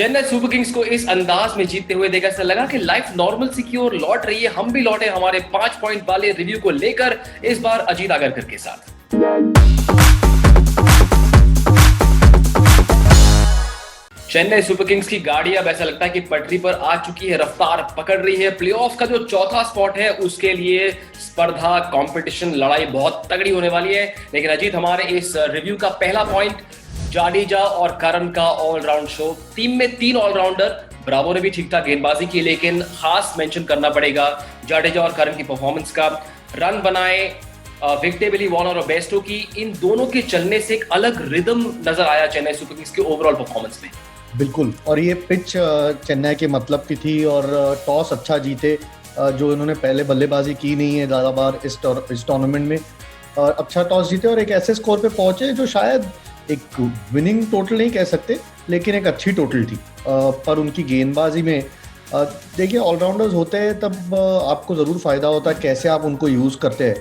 Chennai super Kings को इस अंदाज में जीतते हुए देखा ऐसा लगा कि लाइफ नॉर्मल सी की ओर लौट रही है। हम भी लौटे हमारे 5 पॉइंट वाले रिव्यू को लेकर, इस बार अजीत आगरकर के साथ। चेन्नई सुपर किंग्स की गाड़ी अब ऐसा लगता है कि पटरी पर आ चुकी है, रफ्तार पकड़ रही है। प्लेऑफ का जो चौथा स्पॉट है उसके लिए स्पर्धा, कंपटीशन, लड़ाई बहुत तगड़ी होने वाली है। लेकिन अजीत, हमारे इस रिव्यू का पहला पॉइंट जाडेजा और करन का ऑलराउंड शो। टीम में 3 ऑलराउंडर, ब्रावो ने भी ठीक ठाक गेंदबाजी की, लेकिन खास मेंशन करना पड़ेगा जाडेजा और करन की परफॉर्मेंस का। रन बनाए विक्टेबिली, वॉर्नर और बेस्टो की, इन दोनों के चलने से एक अलग रिदम नजर आया चेन्नई सुपर किंग्स के ओवरऑल परफॉर्मेंस में। बिल्कुल, और ये पिच चेन्नई के मतलब की थी और टॉस अच्छा जीते, जो इन्होंने पहले बल्लेबाजी की नहीं है ज़्यादा बार इस टूर्नामेंट में, और अच्छा टॉस जीते और एक ऐसे स्कोर पे पहुंचे जो शायद एक विनिंग टोटल नहीं कह सकते, लेकिन एक अच्छी टोटल थी। पर उनकी गेंदबाजी में देखिए, ऑलराउंडर्स होते हैं तब आपको ज़रूर फ़ायदा होता है कैसे आप उनको यूज़ करते हैं।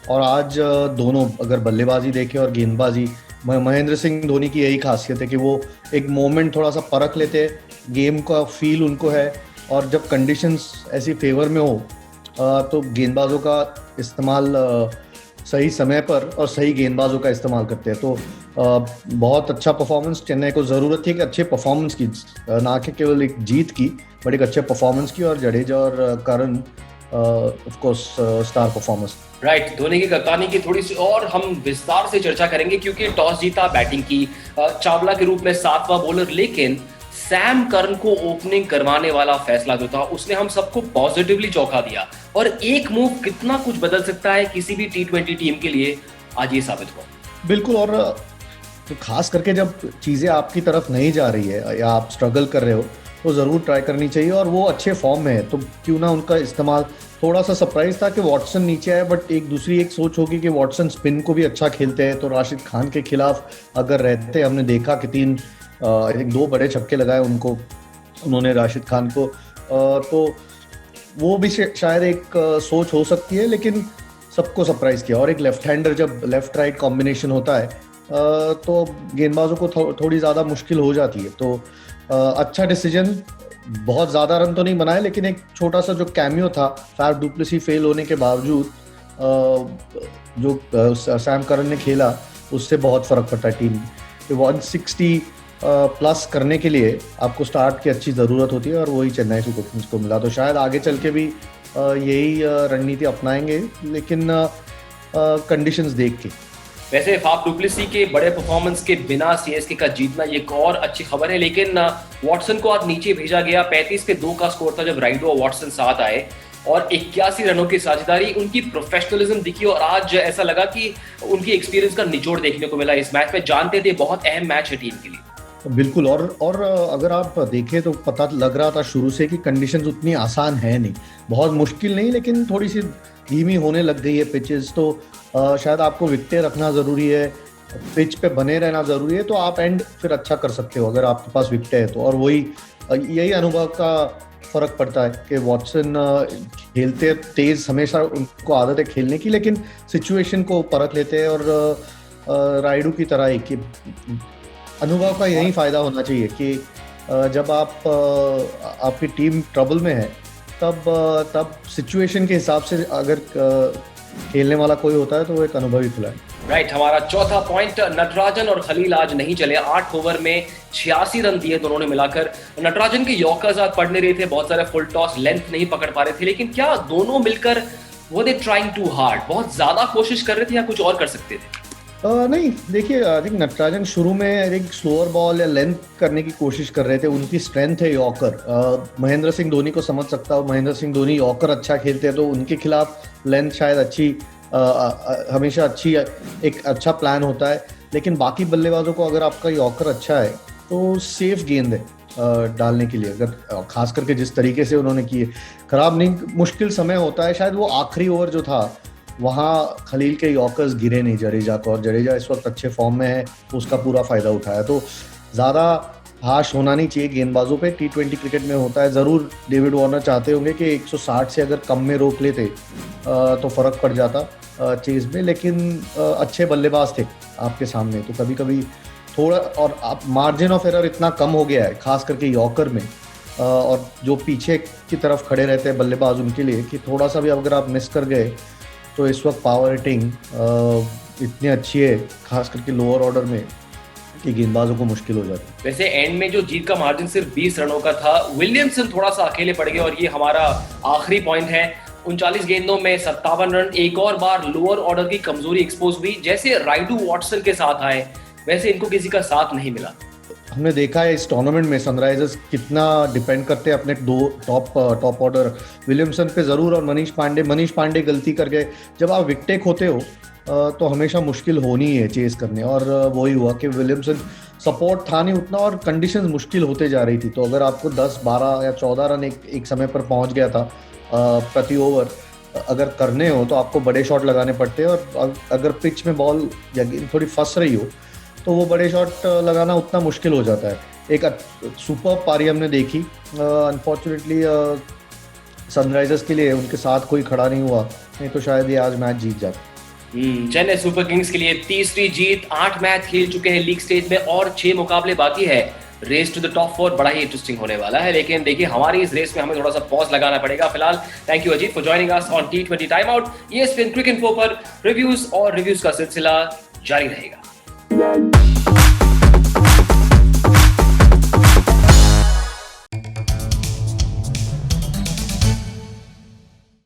और आज दोनों अगर बल्लेबाजी देखें और गेंदबाजी, महेंद्र सिंह धोनी की यही खासियत है कि वो एक मोमेंट थोड़ा सा परख लेते हैं, गेम का फील उनको है, और जब कंडीशंस ऐसी फेवर में हो तो गेंदबाजों का इस्तेमाल सही समय पर और सही गेंदबाजों का इस्तेमाल करते हैं। तो बहुत अच्छा परफॉर्मेंस, चेन्नई को ज़रूरत थी कि अच्छे परफॉर्मेंस की, ना कि केवल एक जीत की, बट एक अच्छे परफॉर्मेंस की। और जडेजा और Karan of course star performance. Right, Dhoni की कप्तानी की थोड़ी सी और हम विस्तार से चर्चा करेंगे, क्योंकि टॉस जीता, बैटिंग की चावला के रूप में 7वां बॉलर, लेकिन सैम करन को ओपनिंग करवाने वाला फैसला जो था उसने हम सबको पॉजिटिवली चौंका दिया। और एक मूव कितना कुछ बदल सकता है किसी भी T20 टीम के लिए, आज ये साबित हुआ। बिल्कुल, और तो खास करके जब चीज़ें आपकी तरफ नहीं जा रही है या आप स्ट्रगल कर रहे हो तो ज़रूर ट्राई करनी चाहिए। और वो अच्छे फॉर्म में है तो क्यों ना उनका इस्तेमाल। थोड़ा सा सरप्राइज था कि वॉटसन नीचे आए, बट एक दूसरी एक सोच होगी कि वॉटसन स्पिन को भी अच्छा खेलते हैं, तो राशिद खान के खिलाफ अगर रहते, हमने देखा कि 2 बड़े छक्के लगाए उन्होंने राशिद खान को, तो वो भी शायद एक सोच हो सकती है। लेकिन सबको सरप्राइज किया, और एक लेफ्ट हैंडर जब लेफ्ट राइट कॉम्बिनेशन होता है तो गेंदबाजों को थोड़ी ज़्यादा मुश्किल हो जाती है। तो अच्छा डिसीजन, बहुत ज़्यादा रन तो नहीं बनाए, लेकिन एक छोटा सा जो कैमियो था, फैफ डु प्लेसी फेल होने के बावजूद जो सैम करन ने खेला, उससे बहुत फ़र्क पड़ता है टीम में। 160 प्लस करने के लिए आपको स्टार्ट की अच्छी ज़रूरत होती है, और वही चेन्नई सुपर किंग्स को मिला। तो शायद आगे चल के भी यही रणनीति अपनाएंगे, लेकिन कंडीशंस देख के। वैसे फाफ डु प्लेसी के बड़े परफॉर्मेंस के बिना सीएसके का जीतना ये एक और अच्छी खबर है, लेकिन वॉटसन को आज नीचे भेजा गया। 35 पे 2 का स्कोर था जब राइडो और वॉटसन साथ आए, और 81 रनों की साझेदारी। उनकी प्रोफेशनलिज्म दिखी, और आज ऐसा लगा कि उनकी एक्सपीरियंस का निचोड़ देखने को मिला इस मैच में। जानते थे बहुत अहम मैच है टीम के लिए। बिल्कुल, और अगर आप देखें तो पता लग रहा था शुरू से कि कंडीशंस उतनी आसान है नहीं, बहुत मुश्किल नहीं, लेकिन थोड़ी सी धीमी होने लग गई है पिचेस। तो शायद आपको विकेटें रखना ज़रूरी है, पिच पे बने रहना ज़रूरी है, तो आप एंड फिर अच्छा कर सकते हो अगर आपके पास विकेटें है तो। और यही अनुभव का फ़र्क पड़ता है कि वॉटसन खेलते तेज़, हमेशा उनको आदत है खेलने की, लेकिन सिचुएशन को परख लेते हैं। और राइडू की तरह ही कि अनुभव का यही फ़ायदा होना चाहिए कि जब आपकी टीम ट्रबल में है तब सिचुएशन के हिसाब से अगर खेलने वाला कोई होता है तो वो एक अनुभवी खिलाड़ी। राइट, हमारा चौथा पॉइंट, नटराजन और खलील आज नहीं चले। 8 ओवर में 86 रन दिए दोनों ने मिलाकर। नटराजन के यॉर्कर्स आज पड़ नहीं रहे थे, बहुत सारे फुल टॉस, लेंथ नहीं पकड़ पा रहे थे, लेकिन क्या दोनों मिलकर वो दे ट्राइंग टू हार्ड, बहुत ज्यादा कोशिश कर रहे थे या कुछ और कर सकते थे? नहीं, देखिए, आई थिंक नटराजन शुरू में एक स्लोअर बॉल या लेंथ करने की कोशिश कर रहे थे। उनकी स्ट्रेंथ है यॉर्कर। महेंद्र सिंह धोनी को समझ सकता हूँ, महेंद्र सिंह धोनी यॉर्कर अच्छा खेलते हैं, तो उनके खिलाफ लेंथ शायद अच्छी, हमेशा अच्छी, एक अच्छा प्लान होता है। लेकिन बाकी बल्लेबाजों को अगर आपका यॉर्कर अच्छा है तो सेफ गेंद है डालने के लिए, अगर खास करके जिस तरीके से उन्होंने किए, खराब नहीं, मुश्किल समय होता है। शायद वो आखिरी ओवर जो था वहाँ खलील के यॉर्कर्स गिरे नहीं जडेजा को, और जडेजा इस वक्त अच्छे फॉर्म में है तो उसका पूरा फ़ायदा उठाया। तो ज़्यादा हाश होना नहीं चाहिए गेंदबाजों पे, T20 क्रिकेट में होता है। ज़रूर डेविड वार्नर चाहते होंगे कि 160 से अगर कम में रोक लेते तो फ़र्क पड़ जाता चेज़ में, लेकिन अच्छे बल्लेबाज थे आपके सामने, तो कभी कभी थोड़ा, और आप मार्जिन ऑफ एरर इतना कम हो गया है खास करके यॉर्कर में, और जो पीछे की तरफ खड़े रहते हैं बल्लेबाज उनके लिए, कि थोड़ा सा भी अगर आप मिस कर गए तो इस वक्त पावर हिटिंग इतनी अच्छी है खास करके लोअर ऑर्डर में कि गेंदबाजों को मुश्किल हो जाती है। वैसे एंड में जो जीत का मार्जिन सिर्फ 20 रनों का था, विलियमसन थोड़ा सा अकेले पड़ गए और ये हमारा आखिरी पॉइंट है। 39 गेंदों में 57 रन, एक और बार लोअर ऑर्डर की कमजोरी एक्सपोज हुई। जैसे राइडू वॉटसन के साथ आए वैसे इनको किसी का साथ नहीं मिला। हमने देखा है इस टूर्नामेंट में सनराइजर्स कितना डिपेंड करते हैं अपने दो टॉप ऑर्डर विलियमसन पे जरूर, और मनीष पांडे गलती कर गए। जब आप विकेट खोते हो तो हमेशा मुश्किल होनी है चेस करने, और वही हुआ कि विलियमसन सपोर्ट था नहीं उतना और कंडीशंस मुश्किल होते जा रही थी। तो अगर आपको 10, 12 या 14 रन एक समय पर पहुंच गया था प्रति ओवर अगर करने हो तो आपको बड़े शॉट लगाने पड़ते हैं, और अगर पिच में बॉल या गेंद थोड़ी फंस रही हो तो वो बड़े शॉट लगाना उतना मुश्किल हो जाता है। एक सुपर पारी हमने देखी, अनफॉर्चुनेटली सनराइजर्स के लिए उनके साथ कोई खड़ा नहीं हुआ, नहीं तो शायद ये आज मैच जीत जाता। चेन्नई सुपर किंग्स के लिए तीसरी जीत, 8 मैच खेल चुके हैं लीग स्टेज में और 6 मुकाबले बाकी है। रेस टू द टॉप 4 बड़ा ही इंटरेस्टिंग होने वाला है, लेकिन देखिए हमारी इस रेस में हमें थोड़ा सा पॉज लगाना पड़ेगा। फिलहाल thank you Ajit for joining us on T20 time out. ESPN Cricinfo पर रिव्यूज का सिलसिला जारी रहेगा।